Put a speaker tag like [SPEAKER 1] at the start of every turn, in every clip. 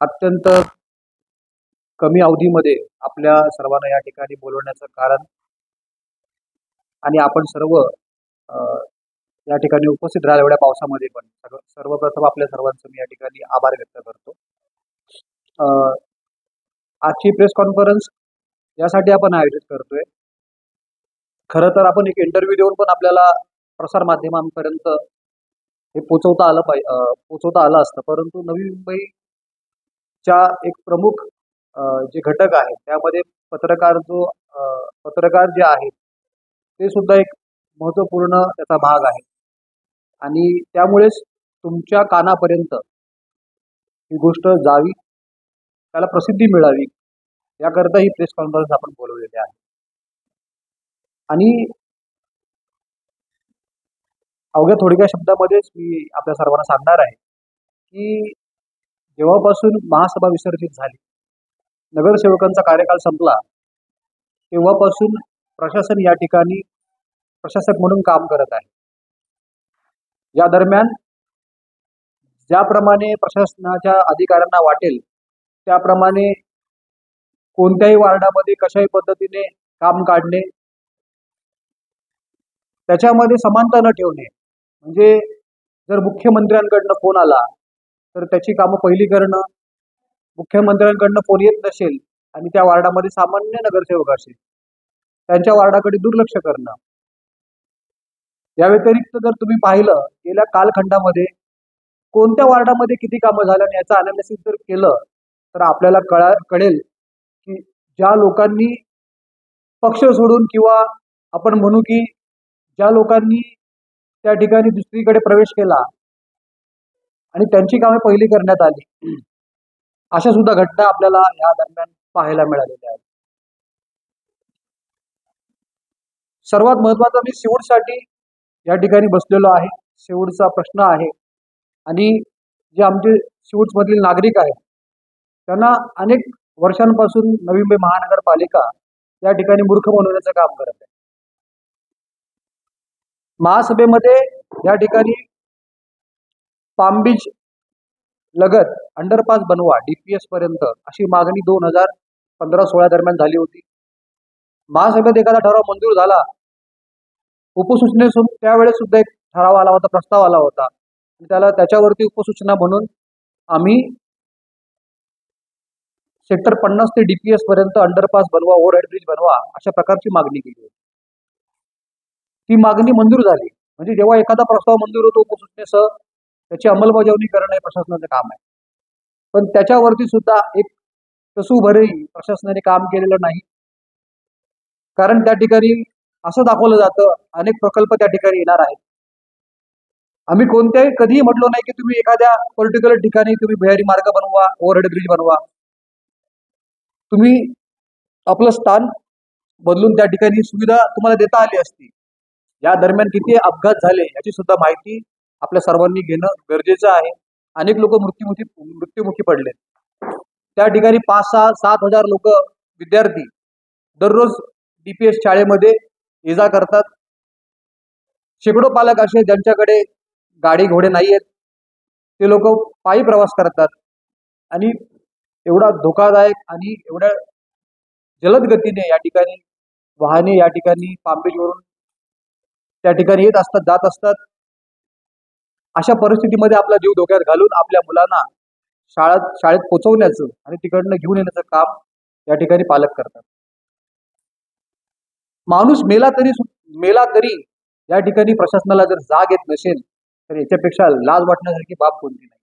[SPEAKER 1] अत्यंत कमी अवधीमध्ये आपल्या सर्वांना या ठिकाणी बोलवण्याचं कारण आणि आपण सर्व अ, या ठिकाणी उपस्थित राहिल्या एवढ्या पावसामध्ये पण सर्वप्रथम आपल्या सर्वांचं मी या ठिकाणी आभार व्यक्त करतो. अ, आजची प्रेस कॉन्फरन्स यासाठी आपण आयोजित करतोय. खरं तर आपण एक इंटरव्ह्यू देऊन पण आपल्याला प्रसार माध्यमांपर्यंत हे पोचवता आलं असतं, परंतु नवी मुंबईच्या एक प्रमुख जे घटक आहेत त्यामध्ये पत्रकार जे आहेत ते सुद्धा एक महत्त्वपूर्ण त्याचा भाग आहे आणि त्यामुळेच तुमच्या कानापर्यंत ही गोष्ट जावी, त्याला प्रसिद्धी मिळावी याकरता ही प्रेस कॉन्फरन्स आपण बोलवलेली आहे. आणि अवघ्या थोडक्या शब्दामध्येच मी आपल्या सर्वांना सांगणार आहे की जेव्हापासून महासभा विसर्जित झाली, नगरसेवकांचा कार्यकाळ संपला, तेव्हापासून प्रशासन या ठिकाणी प्रशासक म्हणून काम करत आहे. या दरम्यान ज्याप्रमाणे प्रशासनाच्या अधिकाऱ्यांना वाटेल त्याप्रमाणे कोणत्याही वार्डामध्ये कशाही पद्धतीने काम काढणे, त्याच्यामध्ये समानता न ठेवणे, म्हणजे जर मुख्यमंत्र्यांकडनं फोन आला तर त्याची कामं पहिली करणं, मुख्यमंत्र्यांकडनं फोन येत नसेल आणि त्या वार्डामध्ये सामान्य नगरसेवक असेल त्यांच्या वार्डाकडे दुर्लक्ष करणं. या व्यतिरिक्त जर तुम्ही पाहिलं गेल्या कालखंडामध्ये कोणत्या वार्डामध्ये किती कामं झालं याचं अनालिसिस जर केलं तर आपल्याला कळेल की ज्या लोकांनी पक्ष सोडून किंवा आपण म्हणू की ज्या लोकांनी त्या ठिकाणी दुसरीकडे प्रवेश केला आणि त्यांची कामे पहिली करण्यात आली, अशा सुद्धा घटना आपल्याला या दरम्यान पाहायला मिळालेल्या आहेत. सर्वात महत्वाचं मी सिवूडसाठी या ठिकाणी बसलेलो आहे. सिवूडचा प्रश्न आहे आणि जे आमचे सिवूडमधील नागरिक आहेत त्यांना अनेक वर्षांपासून नवी मुंबई महानगरपालिका या ठिकाणी मूर्ख बनवण्याचं काम करत आहे. महासभेमध्ये या ठिकाणी पाम बीच लगत अंडरपास बनवा DPS पर्यंत अशी मागणी 2015-16 दरम्यान झाली होती. महासभेत एखादा ठराव मंजूर झाला, उपसूचनेतून त्यावेळेस सुद्धा एक ठराव आला होता, प्रस्ताव आला होता, त्याच्यावरती उपसूचना म्हणून आम्ही सेक्टर 50 ते DPS पर्यंत अंडरपास बनवा, ओव्हरहेड ब्रिज बनवा अशा प्रकारची मागणी केली होती. ती मागणी मंजूर झाली. म्हणजे जेव्हा एखादा प्रस्ताव मंजूर होतो उपसूचनेसह त्याची अंमलबजावणी करणं हे प्रशासनाचं काम आहे, पण त्याच्यावरती सुद्धा एक तसूभरही प्रशासनाने काम केलेलं नाही. कारण त्या ठिकाणी असं दाखवलं जातं अनेक प्रकल्प त्या ठिकाणी येणार आहेत. आम्ही कोणत्याही कधीही म्हटलो नाही की तुम्ही एखाद्या पर्टिक्युलर ठिकाणी तुम्ही भुयारी मार्ग बनवा, ओव्हरहेड ब्रिज बनवा. तुम्ही आपलं स्थान बदलून त्या ठिकाणी सुविधा तुम्हाला देता आली असती. या दरम्यान किती अपघात झाले याची सुद्धा माहिती आपल्या सर्वांनी घेणं गरजेचं आहे. अनेक लोक मृत्युमुखी पडले. त्या ठिकाणी 5-6-7 हजार लोक विद्यार्थी दररोज DPS शाळेमध्ये ये-जा करतात. शेकडो पालक असे ज्यांच्याकडे गाडी घोडे नाही आहेत, ते लोक पायी प्रवास करतात आणि एवढा धोकादायक आणि एवढ्या जलद गतीने या ठिकाणी वाहने या ठिकाणी पाम बीचवरून त्या ठिकाणी येत असतात, जात असतात. अशा परिस्थितीमध्ये आपला जीव धोक्यात घालून आपल्या मुलांना शाळेत पोहोचवण्याचं आणि तिकडनं घेऊन येण्याचं काम या ठिकाणी पालक करतात. माणूस मेला तरी या ठिकाणी प्रशासनाला जर जाग येत नसेल तर याच्यापेक्षा लाज वाटण्यासारखी बाब कोणती नाही.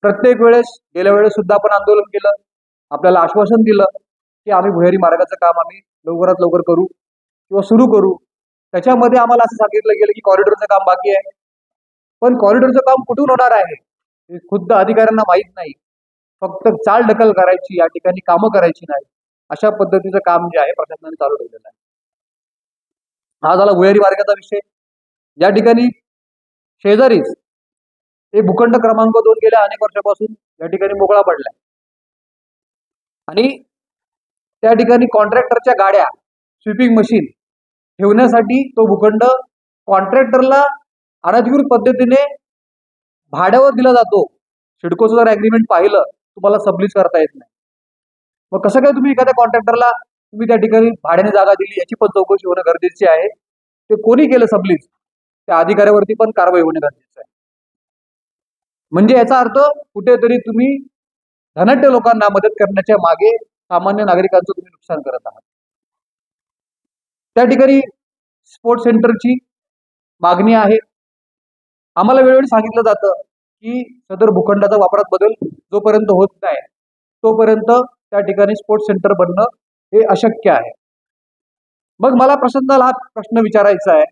[SPEAKER 1] प्रत्येक वेळेस गेल्या वेळेस सुद्धा आपण आंदोलन केलं, आपल्याला आश्वासन दिलं की आम्ही भुयारी मार्गाचं काम आम्ही लवकरात लवकर करू किंवा सुरू करू. त्याच्यामध्ये आम्हाला असं सांगितलं गेलं की कॉरिडॉरचं काम बाकी आहे, पण कॉरिडॉरचं काम कुठून होणार आहे हे खुद्द अधिकाऱ्यांना माहीत नाही. फक्त चालढकल करायची, या ठिकाणी कामं करायची नाही, अशा पद्धतीचं काम जे आहे प्रशासनाने चालू ठेवलेलं आहे. हा झाला भुयारी मार्गाचा विषय. या ठिकाणी शेजारीच हे भूखंड क्रमांक 2 गेल्या अनेक वर्षापासून या ठिकाणी मोकळा पडलाय आणि त्या ठिकाणी कॉन्ट्रॅक्टरच्या गाड्या, स्वीपिंग मशीन ठेवण्यासाठी तो भूखंड कॉन्ट्रॅक्टरला अनधिकृत पद्धतीने भाड्यावर दिला जातो. सिडकोचं जर ॲग्रीमेंट पाहिलं तुम्हाला सबलीज करता येत नाही. मग कसं काय तुम्ही एखाद्या कॉन्ट्रॅक्टरला तुम्ही त्या ठिकाणी भाड्याने जागा दिली याची पण चौकशी होणं गरजेची आहे. ते कोणी केलं सबलीज त्या अधिकाऱ्यावरती पण कारवाई होणे गरजेचं आहे. म्हणजे याचा अर्थ कुठेतरी तुम्ही धनाढ्य लोकांना मदत करण्याच्या मागे सामान्य नागरिकांचं तुम्ही नुकसान करत आहात. त्या ठिकाणी स्पोर्ट्स सेंटरची मागणी आहे. आम्हाला वेळोवेळी सांगितलं जातं की सदर भूखंडाचा वापरात बदल जोपर्यंत होत नाही तोपर्यंत त्या ठिकाणी स्पोर्ट्स सेंटर बनणं हे अशक्य आहे. मग मला प्रश्नाला हा प्रश्न विचारायचा आहे,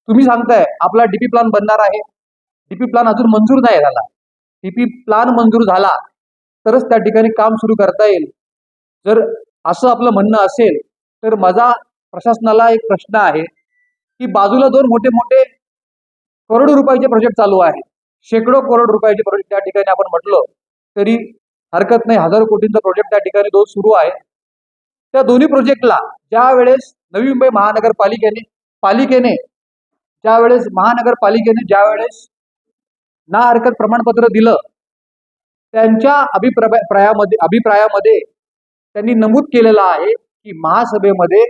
[SPEAKER 1] तुम्ही सांगताय आपला डीपी प्लॅन बनणार आहे, डीपी प्लॅन अजून मंजूर नाही झाला. डीपी प्लॅन मंजूर झाला तरच त्या ठिकाणी काम सुरू करता येईल. जर असं आपलं म्हणणं असेल तर माझा प्रशासनाला एक प्रश्न आहे की बाजूला दोन मोठे मोठे करोडो रुपयाचे प्रोजेक्ट चालू आहे, शेकडो करोड रुपयाचे प्रोजेक्ट त्या ठिकाणी आपण म्हटलं तरी हरकत नाही, हजारो कोटींचा प्रोजेक्ट त्या ठिकाणी दोन सुरू आहे. त्या दोन्ही प्रोजेक्टला ज्या वेळेस नवी मुंबई महानगरपालिकेने ज्यावेळेस ना हरकत प्रमाणपत्र दिलं त्यांच्या अभिप्रायामध्ये त्यांनी नमूद केलेलं आहे की महासभेमध्ये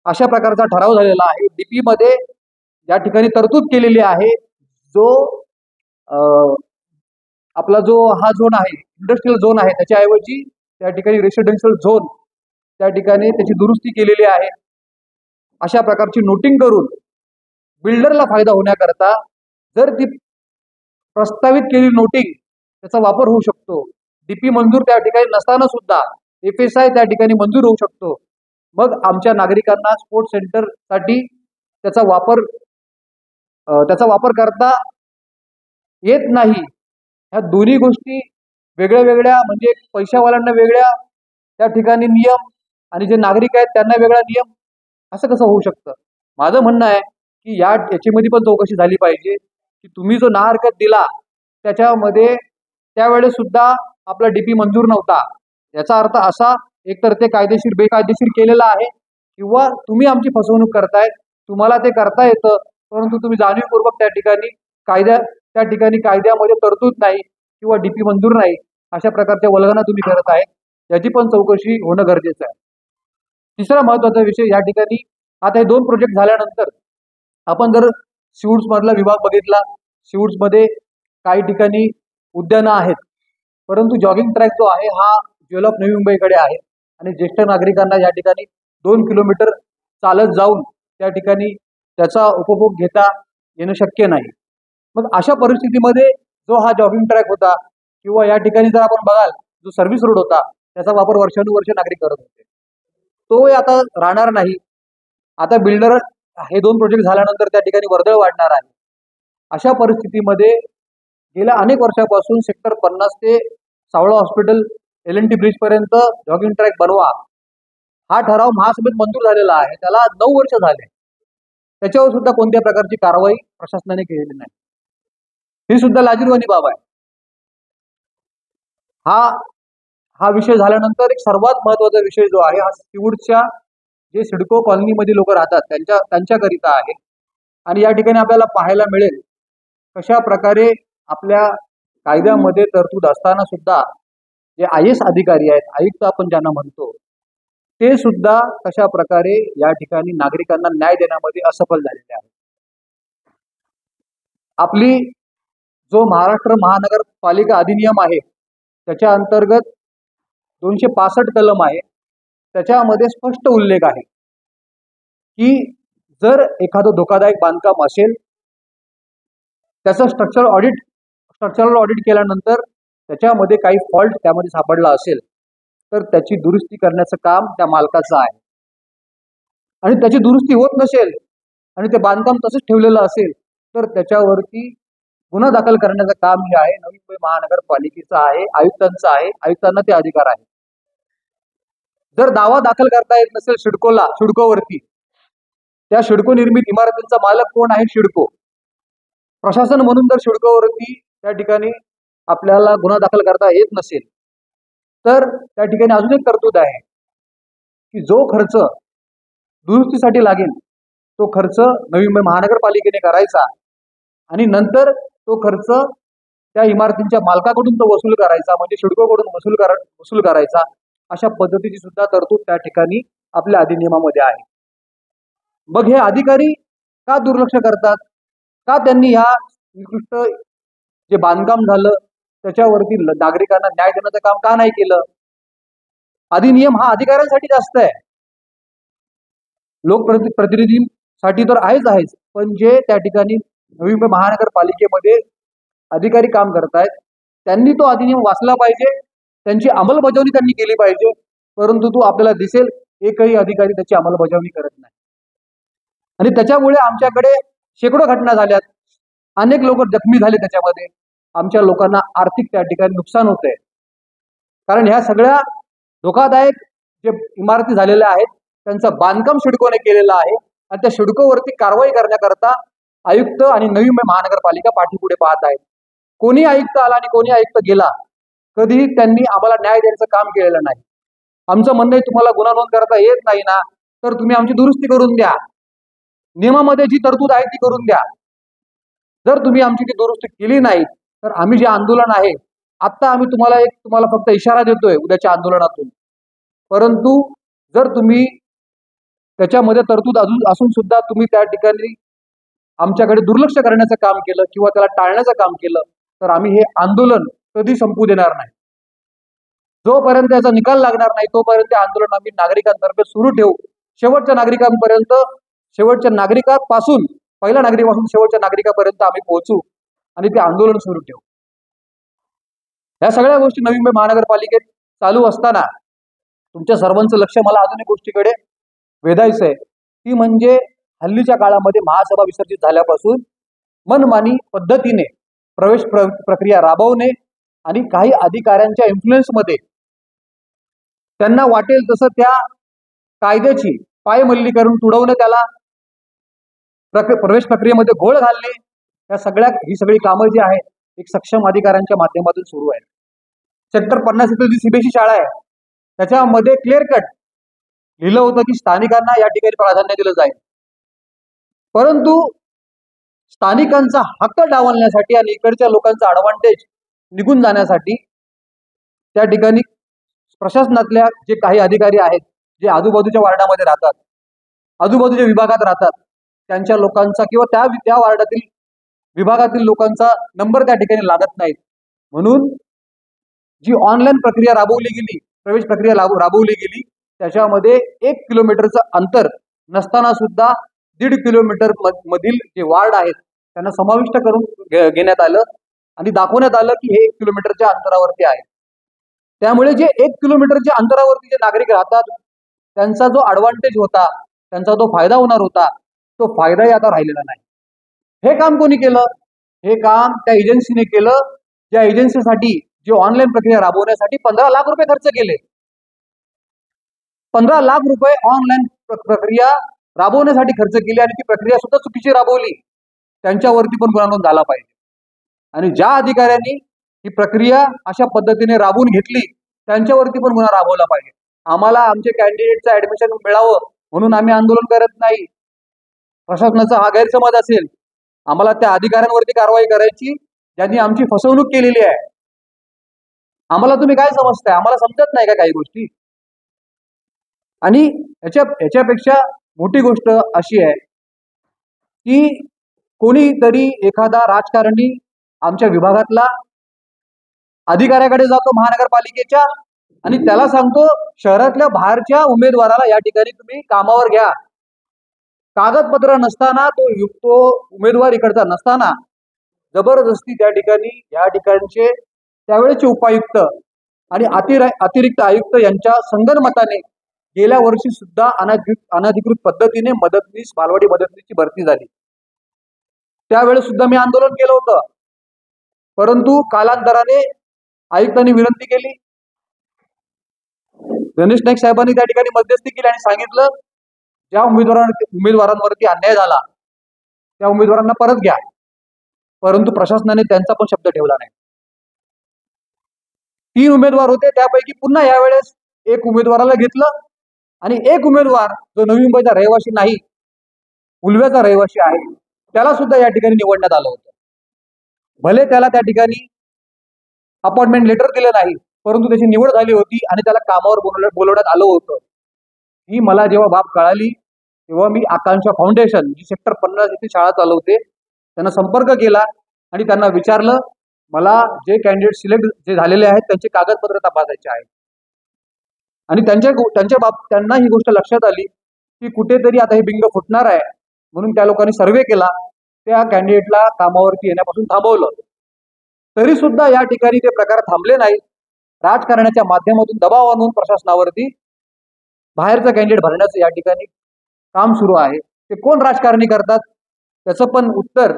[SPEAKER 1] अशा प्रकारचा ठराव झालेला आहे. डीपी मध्ये ज्या ठिकाणी तरतूद केलेली आहे, जो आपला जो हा झोन आहे इंडस्ट्रियल झोन आहे त्याच्याऐवजी त्या ठिकाणी रेसिडेन्शियल झोन त्या ठिकाणी त्याची दुरुस्ती केलेली आहे. अशा प्रकारची नोटिंग करून बिल्डरला फायदा होण्याकरता जर ती प्रस्तावित केलेली नोटिंग त्याचा वापर होऊ शकतो. डीपी मंजूर त्या ठिकाणी नसताना सुद्धा FSI त्या ठिकाणी मंजूर होऊ शकतो. मग आमच्या नागरिकांना स्पोर्ट्स सेंटरसाठी त्याचा वापर करता येत नाही. ह्या दोन्ही गोष्टी वेगळ्या वेगळ्या, म्हणजे पैशावाल्यांना वेगळ्या त्या ठिकाणी नियम आणि जे नागरिक आहेत त्यांना वेगळा नियम, असं कसं होऊ शकतं? माझं म्हणणं आहे की याच्यामध्ये पण चौकशी झाली पाहिजे की तुम्ही जो ना हरकत दिला त्याच्यामध्ये त्यावेळेस सुद्धा आपला डीपी मंजूर नव्हता. याचा अर्थ असा, एकतर ते कायदेशीर बेकायदेशीर केलेलं आहे किंवा तुम्ही आमची फसवणूक करताय. तुम्हाला ते करता येतं परंतु तुम्ही जाणीवपूर्वक त्या ठिकाणी कायद्यामध्ये तरतूद नाही किंवा डीपी मंजूर नाही अशा प्रकारच्या वल्गना तुम्ही करत आहे. याची पण चौकशी होणं गरजेचं आहे. तिसरा महत्वाचा विषय या ठिकाणी, आता हे दोन प्रोजेक्ट झाल्यानंतर आपण जर सिवूड्स मधला विभाग बघितला, सिवूड्स मध्ये काही ठिकाणी उद्यानं आहेत परंतु जॉगिंग ट्रॅक जो आहे हा ज्वेल ऑफ नवी मुंबईकडे आहे आणि ज्येष्ठ नागरिकांना या ठिकाणी 2 किलोमीटर चालत जाऊन त्या ठिकाणी त्याचा उपभोग घेता येणं शक्य नाही. मग अशा परिस्थितीमध्ये जो हा जॉगिंग ट्रॅक होता किंवा या ठिकाणी जर आपण बघाल जो सर्व्हिस रोड होता त्याचा वापर वर्षानुवर्ष नागरिक करत होते, तो आता राहणार नाही. आता बिल्डर हे दोन प्रोजेक्ट झाल्यानंतर त्या ठिकाणी वर्दळ वाढणार आहे. अशा परिस्थितीमध्ये गेल्या अनेक वर्षापासून सेक्टर 50 ते सावळा हॉस्पिटल LNT ब्रिज पर्यंत जॉगिंग ट्रॅक बनवा हा ठराव महासभेत मंजूर झालेला आहे. त्याला 9 वर्ष झाले, त्याच्यावर सुद्धा कोणत्या प्रकारची कारवाई प्रशासनाने केलेली नाही. ही सुद्धा लाजिरवाणी बाब आहे. हा विषय झाल्यानंतर एक सर्वात महत्वाचा विषय जो आहे हा सिवूडच्या जे सिडको कॉलनीमध्ये लोक राहतात त्यांच्याकरिता आहे. आणि या ठिकाणी आपल्याला पाहायला मिळेल कशा प्रकारे आपल्या कायद्यामध्ये तरतूद असताना सुद्धा जे IAS अधिकारी आहेत, आयुक्त आपण ज्यांना म्हणतो, ते सुद्धा कशा प्रकारे या ठिकाणी नागरिकांना न्याय देण्यामध्ये असफल झालेले आहेत. आपली जो महाराष्ट्र महानगरपालिका अधिनियम आहे त्याच्या अंतर्गत 265 कलम आहे. त्याच्यामध्ये स्पष्ट उल्लेख आहे की जर एखादं धोकादायक बांधकाम असेल त्याचं स्ट्रक्चरल ऑडिट केल्यानंतर त्याच्यामध्ये काही फॉल्ट त्यामध्ये सापडला असेल तर त्याची दुरुस्ती करण्याचं काम त्या मालकाचं आहे. आणि त्याची दुरुस्ती होत नसेल आणि ते बांधकाम तसंच ठेवलेलं असेल तर त्याच्यावरती गुन्हा दाखल करण्याचं काम जे आहे नवी मुंबई महानगरपालिकेचं आहे, आयुक्तांचं आहे. आयुक्तांना ते अधिकार आहे. जर दावा दाखल करता येत नसेल सिडकोवरती, त्या सिडको निर्मित इमारतींचा मालक कोण आहे? सिडको. प्रशासन म्हणून जर सिडकोवरती त्या ठिकाणी आपल्याला गुन्हा दाखल करता येत नसेल तर त्या ठिकाणी अजून एक तरतूद आहे की जो खर्च दुरुस्तीसाठी लागेल तो खर्च नवी मुंबई महानगरपालिकेने करायचा आणि नंतर तो खर्च त्या इमारतींच्या मालकाकडून तो वसूल करायचा, म्हणजे सिडकोकडून वसूल करायचा, अशा पद्धतीची सुद्धा तरतूद त्या ठिकाणी आपल्या अधिनियमामध्ये आहे. मग हे अधिकारी का दुर्लक्ष करतात? का त्यांनी या निकृष्ट जे बांधकाम झालं त्याच्यावरती नागरिकांना न्याय देण्याचं काम का नाही केलं? अधिनियम हा अधिकाऱ्यांसाठी जास्त आहे, लोकप्रतिनिधींसाठी तर आहेच, पण जे त्या ठिकाणी नवी मुंबई महानगरपालिकेमध्ये अधिकारी काम करतायत त्यांनी तो अधिनियम वाचला पाहिजे, त्यांची अंमलबजावणी त्यांनी केली पाहिजे. परंतु तो आपल्याला दिसेल एकही अधिकारी त्याची अंमलबजावणी करत नाही, आणि त्याच्यामुळे आमच्याकडे शेकडो घटना झाल्यात, अनेक लोक जखमी झाले, त्याच्यामध्ये आमच्या लोकांना आर्थिक त्या ठिकाणी नुकसान होतंय. कारण ह्या सगळ्या धोकादायक जे इमारती झालेल्या आहेत त्यांचं बांधकाम सिडकोने केलेलं आहे, आणि त्या सिडकोवरती कारवाई करण्याकरता आयुक्त आणि नवी मुंबई महानगरपालिका पाठीपुढे पाहत आहेत. कोणी आयुक्त आला आणि कोणी आयुक्त गेला, कधीही त्यांनी आम्हाला न्याय देण्याचं काम केलेलं नाही. आमचं म्हणणं आहे, तुम्हाला गुन्हा नोंद करता येत नाही ना, तर तुम्ही आमची दुरुस्ती करून द्या, नियमामध्ये जी तरतूद आहे ती करून द्या. जर तुम्ही आमची ती दुरुस्ती केली नाही तर आम्ही जे आंदोलन आहे, आता आम्ही तुम्हाला फक्त इशारा देतोय उद्याच्या आंदोलनातून, परंतु जर तुम्ही त्याच्यामध्ये तरतूद असून सुद्धा तुम्ही त्या ठिकाणी आमच्याकडे दुर्लक्ष करण्याचं काम केलं किंवा त्याला टाळण्याचं काम केलं, तर आम्ही हे आंदोलन कधी संपू देणार नाही. जोपर्यंत याचा निकाल लागणार नाही तोपर्यंत आंदोलन आम्ही नागरिकांतर्फे सुरू ठेवू, शेवटच्या नागरिकांपर्यंत, शेवटच्या नागरिकापासून, पहिल्या नागरिकापासून शेवटच्या नागरिकापर्यंत आम्ही पोहोचू आणि ते आंदोलन सुरू ठेवू. या सगळ्या गोष्टी नवी मुंबई महानगरपालिकेत चालू असताना तुमच्या सर्वांचं लक्ष मला अजून एक गोष्टीकडे वेधायचं आहे, ती म्हणजे हल्लीच्या काळामध्ये महासभा विसर्जित झाल्यापासून मनमानी पद्धतीने प्रवेश प्रक्रिया राबवणे आणि काही अधिकाऱ्यांच्या इन्फ्लुएन्समध्ये त्यांना वाटेल तसं त्या कायद्याची पायमल्लीकरण तुडवणे, त्याला प्रवेश प्रक्रियेमध्ये घोळ घालणे, ही सगळी कामं जी आहेत एक सक्षम अधिकाऱ्यांच्या माध्यमातून सुरू आहेत. सेक्टर 50 इथं जी सीबीएसई शाळा आहे त्याच्यामध्ये क्लिअर कट लिहिलं होतं की स्थानिकांना या ठिकाणी प्राधान्य दिलं जाईल, परंतु स्थानिकांचा हक्क डावलण्यासाठी आणि इकडच्या लोकांचा ॲडव्हान्टेज निघून जाण्यासाठी त्या ठिकाणी प्रशासनातल्या जे काही अधिकारी आहेत, जे आजूबाजूच्या वार्डामध्ये राहतात, आजूबाजूच्या विभागात राहतात, त्यांच्या लोकांचा किंवा त्या वार्डातील विभागातील लोकांचा नंबर त्या ठिकाणी लागत नाहीत, म्हणून जी ऑनलाईन प्रक्रिया राबवली गेली, प्रवेश प्रक्रिया राबवली गेली, त्याच्यामध्ये 1 किलोमीटरचं अंतर नसताना सुद्धा 1.5 किलोमीटर मधील जे वार्ड आहेत त्यांना समाविष्ट करून घेण्यात आलं आणि दाखवण्यात आलं की हे 1 किलोमीटरच्या अंतरावरती आहे. त्यामुळे जे 1 किलोमीटरच्या अंतरावरती जे नागरिक राहतात त्यांचा जो ॲडव्हान्टेज होता, त्यांचा जो फायदा होणार होता, तो फायदाही आता राहिलेला नाही. हे काम कोणी केलं? हे काम त्या एजन्सीने केलं, ज्या एजन्सीसाठी जी ऑनलाईन प्रक्रिया राबवण्यासाठी 15 लाख रुपये खर्च केले. 15 लाख रुपये ऑनलाईन प्रक्रिया राबवण्यासाठी खर्च केले आणि ती प्रक्रिया सुद्धा चुकीची राबवली. त्यांच्यावरती पण गुन्हा नोंद झाला पाहिजे, आणि ज्या अधिकाऱ्यांनी ही प्रक्रिया अशा पद्धतीने राबवून घेतली त्यांच्यावरती पण गुन्हा राबवला पाहिजे. आम्हाला आमचे कॅन्डिडेटचं ऍडमिशन मिळावं म्हणून आम्ही आंदोलन करत नाही. प्रशासनाचा हा गैरसमज असेल, आम्हाला त्या अधिकाऱ्यांवरती कारवाई करायची ज्यांनी आमची फसवणूक केलेली आहे. आम्हाला तुम्ही काय समजताय? आम्हाला समजत नाही का काही गोष्टी? आणि याच्यापेक्षा मोठी गोष्ट अशी आहे की कोणीतरी एखादा राजकारणी आमच्या विभागातला अधिकाऱ्याकडे जातो महानगरपालिकेच्या आणि त्याला सांगतो शहरातल्या बाहेरच्या उमेदवाराला या ठिकाणी तुम्ही कामावर घ्या. कागदपत्र नसताना तो उमेदवार इकडचा नसताना जबरदस्ती त्या ठिकाणी या ठिकाणचे त्यावेळेचे उपायुक्त आणि अतिरिक्त आयुक्त यांच्या संगनमताने गेल्या वर्षी सुद्धा अनधिकृत पद्धतीने बालवाडी मदतनीसची भरती झाली. त्यावेळेस सुद्धा मी आंदोलन केलं होतं, परंतु कालांतराने आयुक्तांनी विनंती केली, गणेश नाईक साहेबांनी त्या ठिकाणी मध्यस्थी केली आणि सांगितलं ज्या उमेदवारांवरती अन्याय झाला त्या उमेदवारांना परत घ्या. परंतु प्रशासनाने त्यांचा पण शब्द ठेवला नाही. 3 उमेदवार होते, त्यापैकी पुन्हा यावेळेस 1 उमेदवाराला घेतलं आणि 1 उमेदवार जो नवी मुंबईचा रहिवासी नाही, उल्व्याचा रहिवासी आहे, त्याला सुद्धा या ठिकाणी निवडण्यात आलं होतं. भले त्याला त्या ठिकाणी अपॉइंटमेंट लेटर दिलं नाही, परंतु त्याची निवड झाली होती आणि त्याला कामावर बोलवण्यात आलं होतं. ही मला जेव्हा बाब कळाली तेव्हा मी आकांक्षा फाउंडेशन, जी सेक्टर 50 येथे शाळा चालवते, त्यांना संपर्क केला आणि त्यांना विचारलं, मला जे कॅन्डिडेट सिलेक्ट जे झालेले आहेत त्यांचे कागदपत्र तपासायचे आहेत. आणि त्यांना ही गोष्ट लक्षात आली की कुठेतरी आता हे बिंग फुटणार आहे, म्हणून त्या लोकांनी सर्वे केला, त्या कॅन्डिडेटला कामावरती येण्यापासून थांबवलं. तरी सुद्धा या ठिकाणी ते प्रकार थांबले नाहीत. राजकारणाच्या माध्यमातून दबाव आणून प्रशासनावरती बाहेरचा कॅन्डिडेट भरण्याचं या ठिकाणी काम सुरू आहे. ते कोण राजकारणी करतात त्याचं पण उत्तर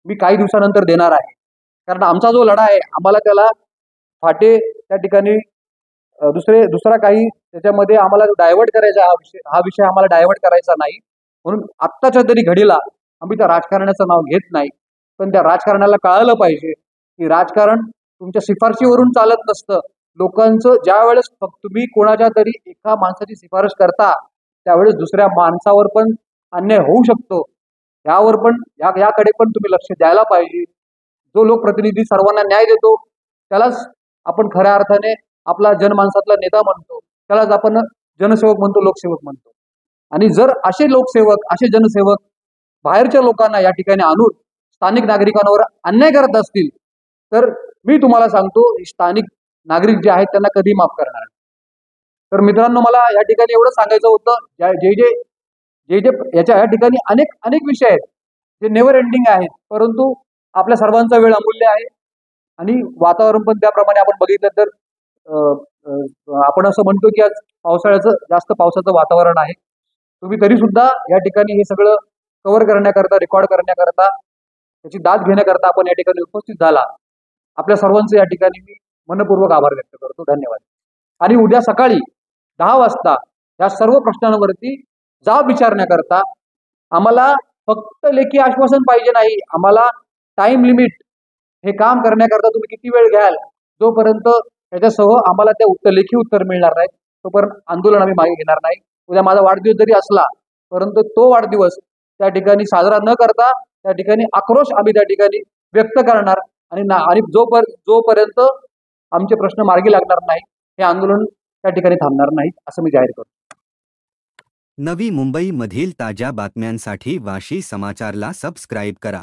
[SPEAKER 1] मी काही दिवसानंतर देणार आहे. कारण आमचा जो लढा आहे, आम्हाला त्याला फाटे त्या ठिकाणी दुसरा काही त्याच्यामध्ये आम्हाला डायव्हर्ट करायचा, हा विषय आम्हाला डायव्हर्ट करायचा नाही. म्हणून आत्ताच्या तरी घडीला आम्ही त्या राजकारणाचं नाव घेत नाही. पण त्या राजकारणाला कळालं पाहिजे की राजकारण तुमच्या शिफारशीवरून चालत नसतं. लोकांचं ज्या वेळेस तुम्ही कोणाच्या तरी एका माणसाची शिफारस करता, त्यावेळेस दुसऱ्या माणसावर पण अन्याय होऊ शकतो. यावर पण याकडे पण तुम्ही लक्ष द्यायला पाहिजे. जो लोकप्रतिनिधी सर्वांना न्याय देतो त्यालाच आपण खऱ्या अर्थाने आपला जनमानसातला नेता म्हणतो, त्यालाच आपण जनसेवक म्हणतो, लोकसेवक म्हणतो. आणि जर असे लोकसेवक, असे जनसेवक बाहेरच्या लोकांना या ठिकाणी आणून स्थानिक नागरिकांवर अन्याय करत असतील, तर मी तुम्हाला सांगतो स्थानिक नागरिक जे आहेत त्यांना कधी माफ करणार नाही. तर मित्रांनो, मला या ठिकाणी एवढं सांगायचं होतं, या ठिकाणी अनेक विषय आहेत जे नेव्हर एंडिंग आहेत, परंतु आपल्या सर्वांचा वेळ अमूल्य आहे आणि वातावरण पण त्याप्रमाणे आपण बघितलं तर आपण असं म्हणतो की आज जास्त पावसाचं वातावरण आहे. तुम्ही तरी सुद्धा या ठिकाणी हे सगळं कव्हर करण्याकरता, रेकॉर्ड करण्याकरता, त्याची दाद घेण्याकरता आपण या ठिकाणी उपस्थित झाला. आपल्या सर्वांचे या ठिकाणी मी मनपूर्वक आभार व्यक्त करतो. धन्यवाद. आणि उद्या सकाळी 10 वाजता या सर्व प्रश्नांवरती जाब विचारण्याकरता आम्हाला फक्त लेखी आश्वासन पाहिजे नाही, आम्हाला टाइम लिमिट, हे काम करण्याकरता तुम्ही किती वेळ घ्याल, जोपर्यंत त्याच्यासह आम्हाला त्या लेखी उत्तर मिळणार नाहीत तोपर्यंत आंदोलन आम्ही मागे घेणार नाही. उद्या माझा वाढदिवस जरी असला, परंतु तो वाढदिवस त्या ठिकाणी साजरा न करता त्या ठिकाणी आक्रोश आम्ही त्या ठिकाणी व्यक्त करणार आणि जोपर्यंत आमचे प्रश्न मार्गी लागणार नाही, हे आंदोलन त्या ठिकाणी थांबणार नाही, असं मी जाहीर करतो.
[SPEAKER 2] नवी मुंबई मधील ताज्या बातम्यांसाठी वाशी समाचारला सबस्क्राईब करा.